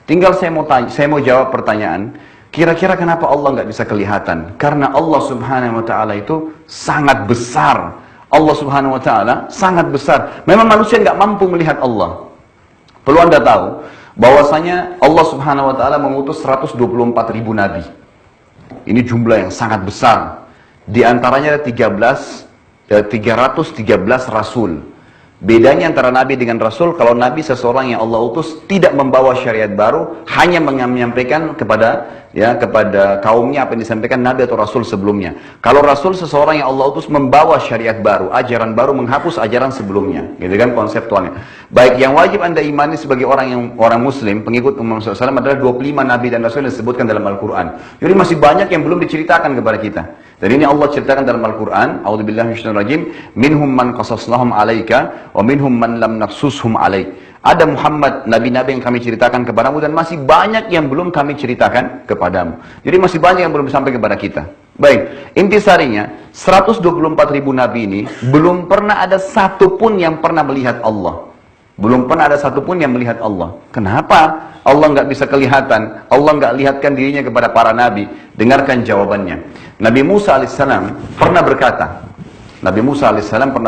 Tinggal saya mau tanya, saya mau jawab pertanyaan, kira-kira kenapa Allah nggak bisa kelihatan? Karena Allah Subhanahu wa Ta'ala itu sangat besar. Allah Subhanahu wa Ta'ala sangat besar. Memang manusia nggak mampu melihat Allah. Perlu Anda tahu bahwasanya Allah Subhanahu wa Ta'ala mengutus 124.000 nabi. Ini jumlah yang sangat besar. Di antaranya ada 313 rasul. Bedanya antara nabi dengan rasul, kalau nabi seseorang yang Allah utus tidak membawa syariat baru, hanya menyampaikan kepada kaumnya apa yang disampaikan nabi atau rasul sebelumnya. Kalau rasul seseorang yang Allah utus membawa syariat baru, ajaran baru, menghapus ajaran sebelumnya. Gitu kan konseptualnya. Baik, yang wajib Anda imani sebagai orang muslim, pengikut Muhammad SAW adalah 25 nabi dan rasul yang disebutkan dalam Al-Quran. Jadi masih banyak yang belum diceritakan kepada kita. Dan ini Allah ceritakan dalam Al-Quran, A'udzubillahi minasyaitonirrajim, minhum man qasasnahum 'alaika wa minhum man lam naqsushum 'alaik. Ada Muhammad, nabi-nabi yang kami ceritakan kepadamu dan masih banyak yang belum kami ceritakan kepadamu. Jadi masih banyak yang belum sampai kepada kita. Baik, intisarinya 124.000 nabi ini belum pernah ada satu pun yang pernah melihat Allah. Belum pernah ada satu pun yang melihat Allah. Kenapa Allah nggak bisa kelihatan? Allah nggak lihatkan dirinya kepada para nabi. Dengarkan jawabannya. Nabi Musa alaihissalam pernah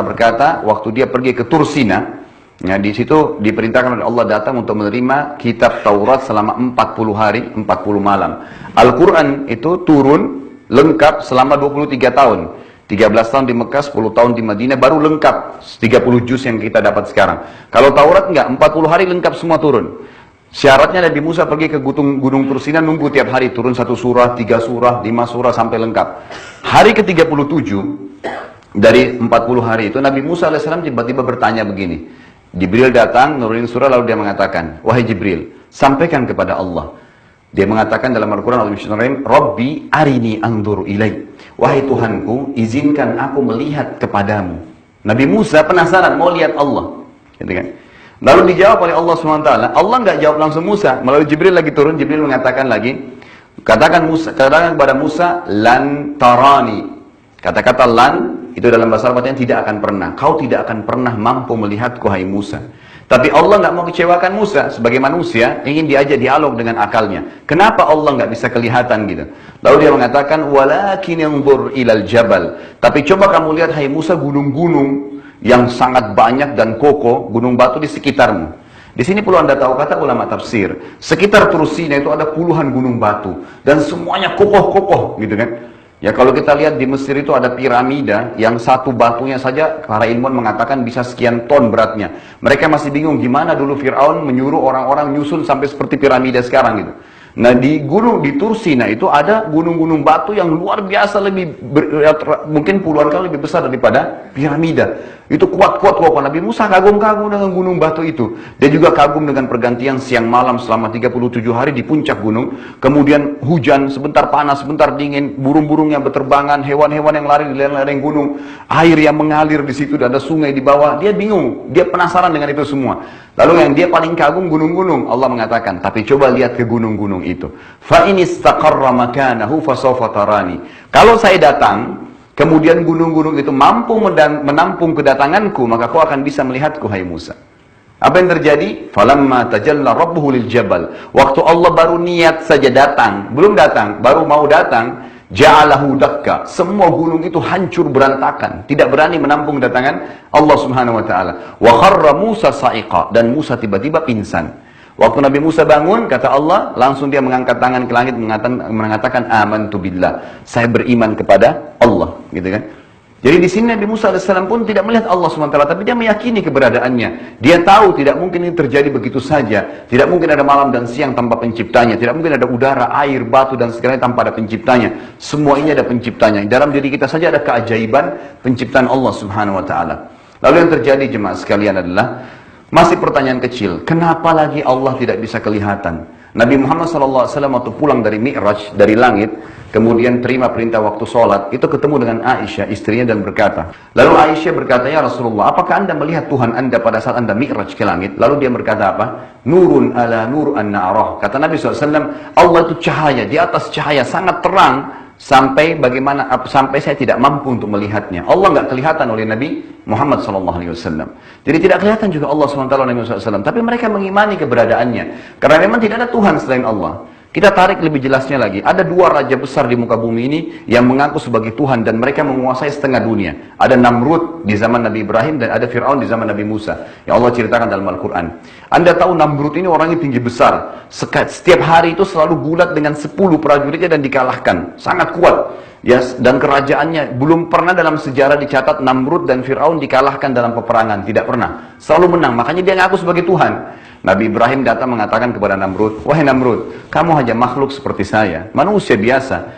berkata, waktu dia pergi ke Tursina, ya, di situ diperintahkan oleh Allah datang untuk menerima kitab Taurat selama 40 hari, 40 malam. Al-Quran itu turun lengkap selama 23 tahun. 13 tahun di Mekah, 10 tahun di Madinah, baru lengkap 30 juz yang kita dapat sekarang. Kalau Taurat enggak, 40 hari lengkap semua turun. Syaratnya Nabi Musa pergi ke gunung Tursina, nunggu tiap hari turun 1 surah, 3 surah, 5 surah sampai lengkap. Hari ke-37 dari 40 hari itu Nabi Musa AS tiba-tiba bertanya begini. Jibril datang, nurunin surah, lalu dia mengatakan, wahai Jibril, sampaikan kepada Allah. Dia mengatakan dalam Al-Quran, Rabbi arini anzur ilaik. Wahai Tuhanku, izinkan aku melihat kepadamu. Nabi Musa penasaran, mau lihat Allah. Gitu kan? Lalu dijawab oleh Allah SWT. Allah nggak jawab langsung Musa. Melalui Jibril lagi turun, Jibril mengatakan lagi, katakan kepada Musa, lan tarani. Kata-kata lan, itu dalam bahasa Arab artinya tidak akan pernah. Kau tidak akan pernah mampu melihatku, hai Musa. Tapi Allah nggak mau kecewakan Musa. Sebagai manusia, ingin diajak dialog dengan akalnya. Kenapa Allah nggak bisa kelihatan gitu? Lalu dia mengatakan, walakin yanzur ilal jabal. Tapi coba kamu lihat, hai Musa, gunung-gunung yang sangat banyak dan kokoh, gunung batu di sekitarmu. Di sini perlu Anda tahu, kata ulama tafsir, sekitar Tursina itu ada puluhan gunung batu. Dan semuanya kokoh-kokoh gitu kan. Ya kalau kita lihat di Mesir itu ada piramida yang satu batunya saja para ilmuwan mengatakan bisa sekian ton beratnya. Mereka masih bingung gimana dulu Fir'aun menyuruh orang-orang nyusun sampai seperti piramida sekarang gitu. Nah di Tursina itu ada gunung-gunung batu yang luar biasa mungkin puluhan kali lebih besar daripada piramida. Itu kuat-kuat kokoh. Nabi Musa kagum-kagum dengan gunung batu itu. Dia juga kagum dengan pergantian siang malam selama 37 hari di puncak gunung. Kemudian hujan, sebentar panas, sebentar dingin, burung-burung yang berterbangan, hewan-hewan yang lari di lereng gunung, air yang mengalir di situ, ada sungai di bawah. Dia bingung, dia penasaran dengan itu semua. Lalu yang dia paling kagum gunung-gunung. Allah mengatakan, tapi coba lihat ke gunung-gunung itu. Fa in istaqarra makanahu fasawfa tarani. Kalau saya datang, kemudian gunung-gunung itu mampu menampung kedatanganku, maka kau akan bisa melihatku, hai Musa. Apa yang terjadi? Falamma tajalla rabbuhu lil jabal. Waktu Allah baru niat saja datang, belum datang, baru mau datang, ja'alahu dakka. Semua gunung itu hancur berantakan, tidak berani menampung kedatangan Allah Subhanahu wa taala. Wa kharra Musa sa'iqa, dan Musa tiba-tiba pingsan. Waktu Nabi Musa bangun, kata Allah, langsung dia mengangkat tangan ke langit mengatakan amantu billah. Saya beriman kepada Allah, gitu kan? Jadi di sini Nabi Musa AS pun tidak melihat Allah SWT, tapi dia meyakini keberadaannya. Dia tahu tidak mungkin ini terjadi begitu saja. Tidak mungkin ada malam dan siang tanpa penciptanya. Tidak mungkin ada udara, air, batu dan segalanya tanpa ada penciptanya. Semua ini ada penciptanya. Dalam diri kita saja ada keajaiban penciptaan Allah Subhanahu wa taala. Lalu yang terjadi jemaah sekalian adalah masih pertanyaan kecil, kenapa lagi Allah tidak bisa kelihatan? Nabi Muhammad SAW waktu pulang dari Mi'raj, dari langit, kemudian terima perintah waktu sholat, itu ketemu dengan Aisyah, istrinya, dan berkata, lalu Aisyah berkata, ya Rasulullah, apakah anda melihat Tuhan anda pada saat anda Mi'raj ke langit? Lalu dia berkata apa? Nurun ala nur an na'rah. Kata Nabi SAW, Allah itu cahaya, di atas cahaya, sangat terang, sampai bagaimana, sampai saya tidak mampu untuk melihatnya. Allah nggak kelihatan oleh Nabi Muhammad SAW. Jadi tidak kelihatan juga Allah SWT oleh Nabi SAW. Tapi mereka mengimani keberadaannya. Karena memang tidak ada Tuhan selain Allah. Kita tarik lebih jelasnya lagi. Ada dua raja besar di muka bumi ini yang mengaku sebagai Tuhan dan mereka menguasai setengah dunia. Ada Namrud di zaman Nabi Ibrahim dan ada Fir'aun di zaman Nabi Musa. Yang Allah ceritakan dalam Al-Quran. Anda tahu Namrud ini orangnya tinggi besar. Setiap hari itu selalu gulat dengan 10 prajuritnya dan dikalahkan. Sangat kuat. Ya, dan kerajaannya belum pernah dalam sejarah dicatat Namrud dan Fir'aun dikalahkan dalam peperangan. Tidak pernah. Selalu menang. Makanya dia ngaku sebagai Tuhan. Nabi Ibrahim datang mengatakan kepada Namrud, wahai Namrud, kamu hanya makhluk seperti saya, manusia biasa.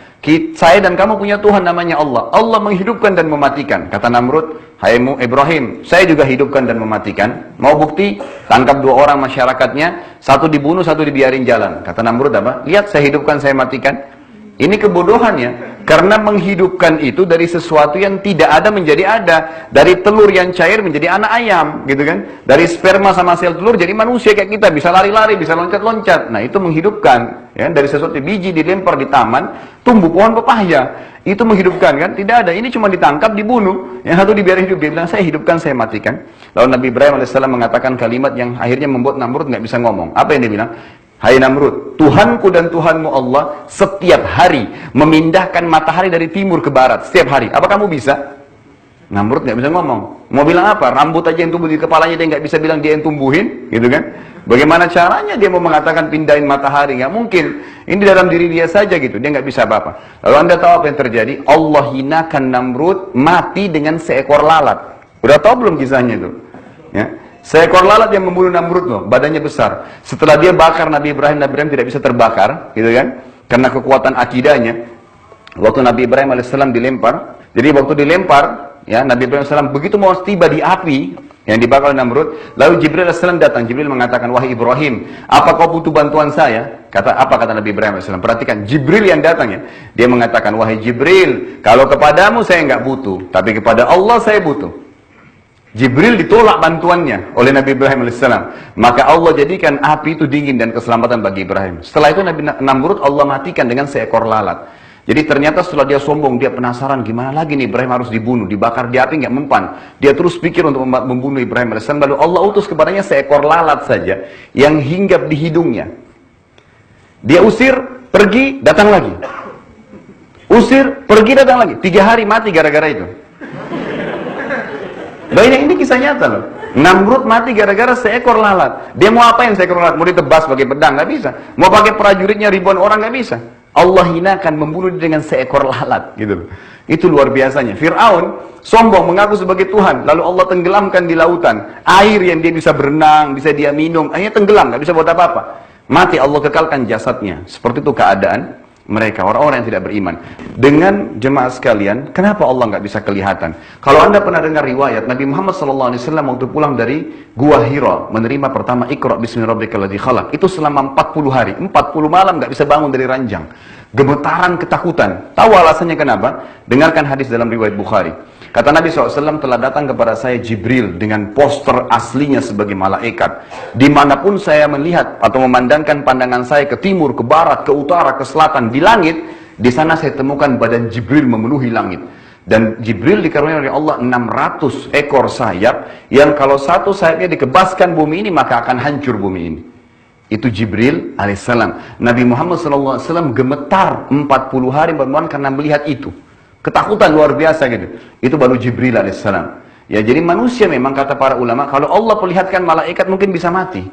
Saya dan kamu punya Tuhan namanya Allah. Allah menghidupkan dan mematikan. Kata Namrud, hai Ibrahim, saya juga hidupkan dan mematikan. Mau bukti? Tangkap 2 orang masyarakatnya, satu dibunuh, satu dibiarin jalan. Kata Namrud apa? Lihat, saya hidupkan, saya matikan. Ini kebodohannya. Karena menghidupkan itu dari sesuatu yang tidak ada menjadi ada. Dari telur yang cair menjadi anak ayam, gitu kan? Dari sperma sama sel telur jadi manusia kayak kita, bisa lari-lari, bisa loncat-loncat. Nah, itu menghidupkan, ya. Dari sesuatu biji dilempar di taman, tumbuh pohon pepaya. Itu menghidupkan, kan? Tidak ada. Ini cuma ditangkap, dibunuh. Yang satu dibiarkan hidup. Dia bilang, saya hidupkan, saya matikan. Lalu Nabi Ibrahim alaihissalam mengatakan kalimat yang akhirnya membuat Namrud nggak bisa ngomong. Apa yang dia bilang? Hai Namrud, Tuhanku dan Tuhanmu Allah setiap hari memindahkan matahari dari timur ke barat. Setiap hari. Apa kamu bisa? Namrud nggak bisa ngomong. Mau bilang apa? Rambut aja yang tumbuh di kepalanya dia nggak bisa bilang dia yang tumbuhin, gitu kan? Bagaimana caranya dia mau mengatakan pindahin matahari? Nggak mungkin. Ini dalam diri dia saja gitu. Dia nggak bisa apa-apa. Lalu Anda tahu apa yang terjadi? Allah hinakan Namrud mati dengan seekor lalat. Udah tahu belum kisahnya itu? Ya. Seekor lalat yang membunuh Namrud loh, badannya besar. Setelah dia bakar Nabi Ibrahim tidak bisa terbakar, gitu kan? Karena kekuatan akidahnya. Waktu Nabi Ibrahim alaihissalam dilempar, jadi waktu dilempar, ya Nabi Ibrahim alaihissalam begitu mau tiba di api yang dibakar oleh Namrud, lalu Jibril alaihissalam datang. Jibril mengatakan, wahai Ibrahim, apa kau butuh bantuan saya? Apa kata Nabi Ibrahim alaihissalam? Perhatikan, Jibril yang datang ya. Dia mengatakan, wahai Jibril, kalau kepadamu saya nggak butuh, tapi kepada Allah saya butuh. Jibril ditolak bantuannya oleh Nabi Ibrahim AS. Maka Allah jadikan api itu dingin dan keselamatan bagi Ibrahim. Setelah itu Nabi Namrud Allah matikan dengan seekor lalat. Jadi ternyata setelah dia sombong, dia penasaran gimana lagi nih Ibrahim harus dibunuh, dibakar di api nggak mempan. Dia terus pikir untuk membunuh Ibrahim AS. Lalu Allah utus kepadanya seekor lalat saja yang hinggap di hidungnya. Dia usir, pergi, datang lagi. Usir, pergi, datang lagi. 3 hari mati gara-gara itu. Banyak, ini kisah nyata loh. Namrud mati gara-gara seekor lalat. Dia mau apain seekor lalat? Mau ditebas pakai pedang? Nggak bisa. Mau pakai prajuritnya ribuan orang? Nggak bisa. Allah hinakan, membunuh dia dengan seekor lalat, gitu loh. Itu luar biasanya. Fir'aun sombong mengaku sebagai Tuhan, lalu Allah tenggelamkan di lautan. Air yang dia bisa berenang, bisa dia minum, akhirnya tenggelam, nggak bisa buat apa-apa. Mati, Allah kekalkan jasadnya. Seperti itu keadaan mereka, orang-orang yang tidak beriman. Dengan jemaah sekalian, kenapa Allah nggak bisa kelihatan? Kalau Anda pernah dengar riwayat, Nabi Muhammad SAW waktu pulang dari Gua Hira, menerima pertama Iqra bismi rabbikal ladzi khalaq, itu selama 40 hari, 40 malam nggak bisa bangun dari ranjang. Gemetaran ketakutan. Tahu alasannya kenapa? Dengarkan hadis dalam riwayat Bukhari. Kata Nabi SAW, telah datang kepada saya Jibril dengan poster aslinya sebagai malaikat. Dimanapun saya melihat atau memandangkan pandangan saya ke timur, ke barat, ke utara, ke selatan, di langit, di sana saya temukan badan Jibril memenuhi langit. Dan Jibril dikaruniai oleh Allah 600 ekor sayap, yang kalau satu sayapnya dikebaskan bumi ini, maka akan hancur bumi ini. Itu Jibril alaihissalam. Nabi Muhammad SAW gemetar 40 hari karena melihat itu. Ketakutan luar biasa gitu. Itu baru Jibril alaihissalam. Ya, jadi manusia memang kata para ulama, kalau Allah perlihatkan malaikat mungkin bisa mati.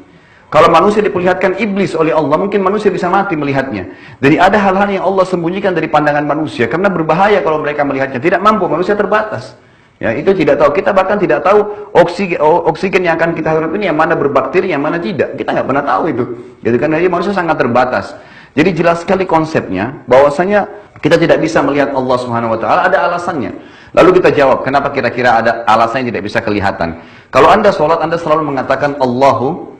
Kalau manusia diperlihatkan iblis oleh Allah, mungkin manusia bisa mati melihatnya. Jadi ada hal-hal yang Allah sembunyikan dari pandangan manusia, karena berbahaya kalau mereka melihatnya. Tidak mampu, manusia terbatas. Ya, itu tidak tahu. Kita bahkan tidak tahu oksigen yang akan kita hirup ini yang mana berbakteri, yang mana tidak. Kita nggak pernah tahu itu. Jadi karena dia manusia sangat terbatas. Jadi jelas sekali konsepnya, bahwasanya kita tidak bisa melihat Allah Subhanahu wa taala, ada alasannya. Lalu kita jawab, kenapa kira-kira ada alasan yang tidak bisa kelihatan? Kalau Anda sholat, Anda selalu mengatakan Allahu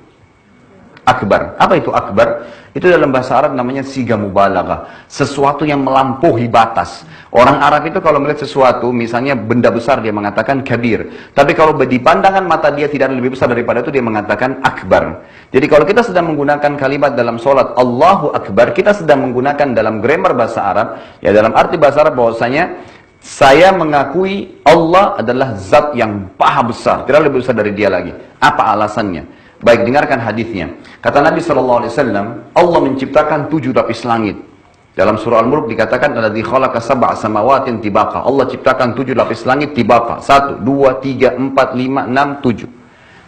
akbar. Apa itu akbar? Itu dalam bahasa Arab namanya siga mubalaghah. Sesuatu yang melampaui batas. Orang Arab itu kalau melihat sesuatu, misalnya benda besar, dia mengatakan kabir. Tapi kalau di pandangan mata dia tidak ada lebih besar daripada itu, dia mengatakan akbar. Jadi kalau kita sedang menggunakan kalimat dalam sholat Allahu Akbar, kita sedang menggunakan dalam grammar bahasa Arab, ya dalam arti bahasa Arab bahwasanya saya mengakui Allah adalah zat yang maha besar, tidak lebih besar dari dia lagi. Apa alasannya? Baik, dengarkan hadisnya. Kata Nabi SAW, Allah menciptakan 7 lapis langit. Dalam surah Al-Mulk dikatakan, alladzi khalaqa sab'a samawatin tibaqa. Allah ciptakan 7 lapis langit tibaqa. 1, 2, 3, 4, 5, 6, 7.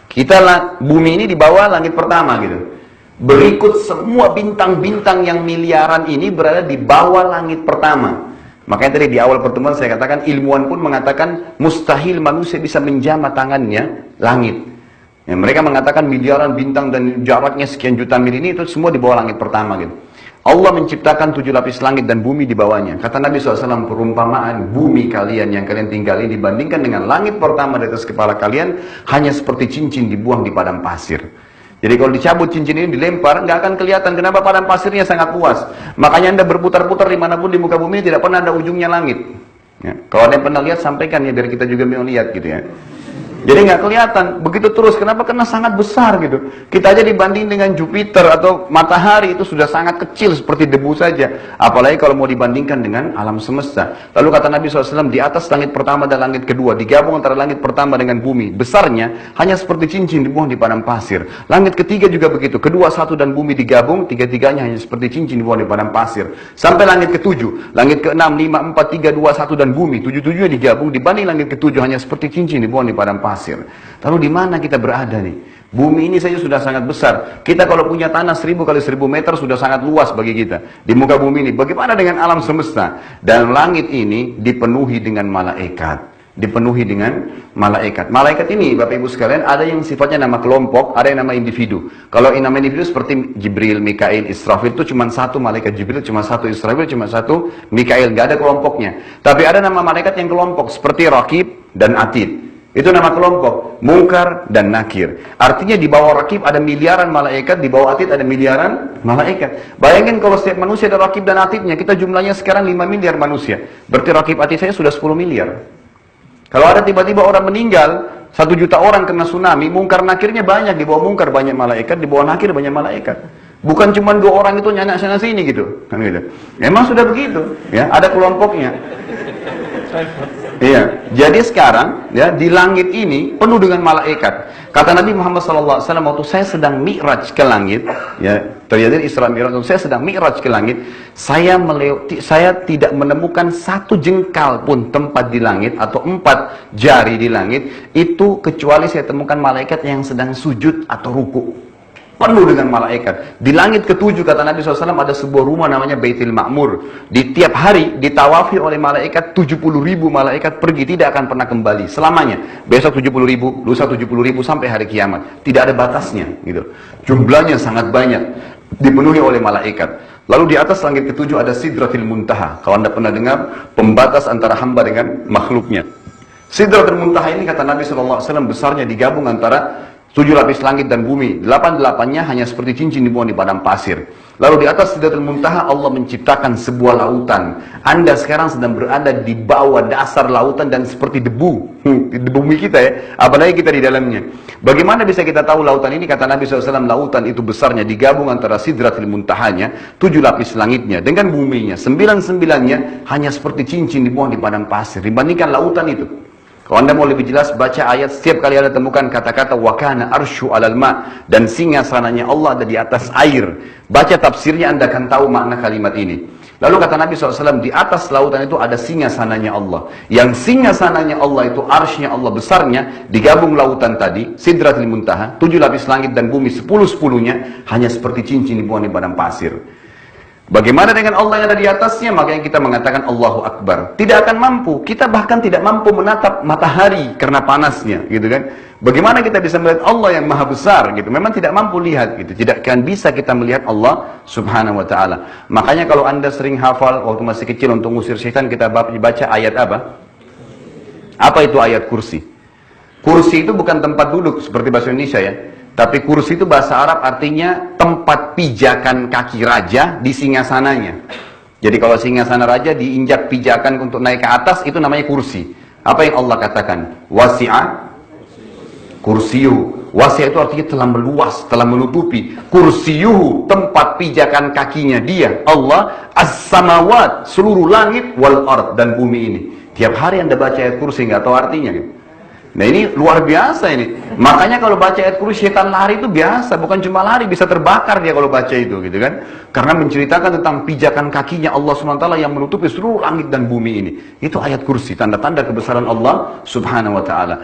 Kita bumi ini di bawah langit pertama gitu. Berikut semua bintang-bintang yang miliaran ini berada di bawah langit pertama. Makanya tadi di awal pertemuan saya katakan, ilmuwan pun mengatakan mustahil manusia bisa menjamah tangannya langit. Ya, mereka mengatakan miliaran bintang dan jaraknya sekian juta mil ini itu semua di bawah langit pertama gitu. Allah menciptakan 7 lapis langit dan bumi di bawahnya. Kata Nabi SAW, perumpamaan bumi kalian yang kalian tinggali dibandingkan dengan langit pertama di atas kepala kalian hanya seperti cincin dibuang di padang pasir. Jadi kalau dicabut cincin ini dilempar, nggak akan kelihatan. Kenapa? Padang pasirnya sangat luas. Makanya Anda berputar-putar dimanapun di muka bumi tidak pernah ada ujungnya langit. Ya. Kalau ada yang pernah lihat, sampaikan ya biar kita juga mau lihat gitu ya. Jadi nggak kelihatan, begitu terus. Kenapa? Karena sangat besar gitu. Kita aja dibanding dengan Jupiter atau matahari itu sudah sangat kecil seperti debu saja. Apalagi kalau mau dibandingkan dengan alam semesta. Lalu kata Nabi SAW, di atas langit pertama dan langit kedua, digabung antara langit pertama dengan bumi, besarnya hanya seperti cincin dibuang di padang pasir. Langit ketiga juga begitu, kedua, satu dan bumi digabung, tiga-tiganya hanya seperti cincin dibuang di padang pasir. Sampai langit ketujuh, langit ke-6, 5, 4, 3, 2, 1 dan bumi, tujuh-tujuhnya digabung, dibanding langit ketujuh hanya seperti cincin dibuang di padang pasir. Lalu di mana kita berada nih? Bumi ini saja sudah sangat besar. Kita kalau punya tanah 1000 kali 1000 meter sudah sangat luas bagi kita. Di muka bumi ini, bagaimana dengan alam semesta? Dan langit ini dipenuhi dengan malaikat. Dipenuhi dengan malaikat. Malaikat ini, Bapak Ibu sekalian, ada yang sifatnya nama kelompok, ada yang nama individu. Kalau nama individu seperti Jibril, Mikail, Israfil itu cuma satu malaikat Jibril, cuma satu Israfil, cuma satu Mikail, nggak ada kelompoknya. Tapi ada nama malaikat yang kelompok seperti Raqib dan Atid. Itu nama kelompok, Munkar dan Nakir. Artinya di bawah Raqib ada miliaran malaikat, di bawah Atid ada miliaran malaikat. Bayangin kalau setiap manusia ada Raqib dan Atidnya, kita jumlahnya sekarang 5 miliar manusia. Berarti Raqib Atid saya sudah 10 miliar. Kalau ada tiba-tiba orang meninggal, 1 juta orang kena tsunami, Munkar Nakirnya banyak, di bawah Munkar banyak malaikat, di bawah Nakir banyak malaikat. Bukan cuma 2 orang itu nyanyi sana sini gitu, kan gitu. Memang sudah begitu, ya, ada kelompoknya. Iya, jadi sekarang ya di langit ini penuh dengan malaikat. Kata Nabi Muhammad SAW, waktu saya sedang mi'raj ke langit, ya terjadi Isra Mi'raj, saya sedang mi'raj ke langit, saya tidak menemukan 1 jengkal pun tempat di langit atau 4 jari di langit itu kecuali saya temukan malaikat yang sedang sujud atau ruku. Penuh dengan malaikat. Di langit ke-7 kata Nabi SAW ada sebuah rumah namanya Baitul Ma'mur. Di tiap hari ditawafi oleh malaikat, 70.000 malaikat pergi, tidak akan pernah kembali selamanya. Besok 70.000, lusa 70.000 sampai hari kiamat. Tidak ada batasnya gitu. Jumlahnya sangat banyak, dipenuhi oleh malaikat. Lalu di atas langit ke-7 ada Sidratil Muntaha. Kalau Anda pernah dengar, pembatas antara hamba dengan makhluknya. Sidratil Muntaha ini kata Nabi SAW besarnya digabung antara 7 lapis langit dan bumi, 8-8-nya hanya seperti cincin dibuang di padang pasir. Lalu di atas Sidratul Muntaha Allah menciptakan sebuah lautan. Anda sekarang sedang berada di bawah dasar lautan dan seperti debu di bumi kita ya, apalagi kita di dalamnya. Bagaimana bisa kita tahu lautan ini? Kata Nabi SAW, lautan itu besarnya digabung antara Sidratul Muntahanya, 7 lapis langitnya dengan buminya, 9-9-nya hanya seperti cincin dibuang di padang pasir. Dibandingkan lautan itu. Kalau Anda mau lebih jelas, baca ayat, setiap kali Anda temukan kata-kata wakana arsyu alal ma, dan singgasananya Allah ada di atas air. Baca tafsirnya, Anda akan tahu makna kalimat ini. Lalu kata Nabi SAW, di atas lautan itu ada singgasananya Allah. Yang singgasananya Allah itu arsy-nya Allah besarnya, digabung lautan tadi, Sidratul Muntaha, 7 lapis langit dan bumi 10-10-nya, hanya seperti cincin dibuang di padang pasir. Bagaimana dengan Allah yang ada di atasnya? Makanya kita mengatakan Allahu Akbar. Tidak akan mampu. Kita bahkan tidak mampu menatap matahari karena panasnya, gitu kan? Bagaimana kita bisa melihat Allah yang maha besar, gitu? Memang tidak mampu lihat, gitu. Tidak akan bisa kita melihat Allah Subhanahu wa Ta'ala. Makanya kalau Anda sering hafal waktu masih kecil untuk ngusir syaitan, kita baca ayat apa? Apa itu ayat kursi? Kursi itu bukan tempat duduk seperti bahasa Indonesia ya. Tapi kursi itu bahasa Arab artinya tempat pijakan kaki raja di singgasananya. Jadi kalau singgasana raja diinjak pijakan untuk naik ke atas, itu namanya kursi. Apa yang Allah katakan? Wasi'a kursiyuhu. Wasi'a itu artinya telah meluas, telah menutupi. Kursiyuhu, tempat pijakan kakinya dia, Allah, as-samawat, seluruh langit, wal ard, dan bumi ini. Tiap hari Anda baca ayat kursi, nggak tahu artinya kan? Nah ini luar biasa ini. Makanya kalau baca ayat kursi, setan lari itu biasa, bukan cuma lari, bisa terbakar dia kalau baca itu, gitu kan? Karena menceritakan tentang pijakan kakinya Allah SWT yang menutupi seluruh langit dan bumi ini. Itu ayat kursi, tanda-tanda kebesaran Allah Subhanahu wa Ta'ala.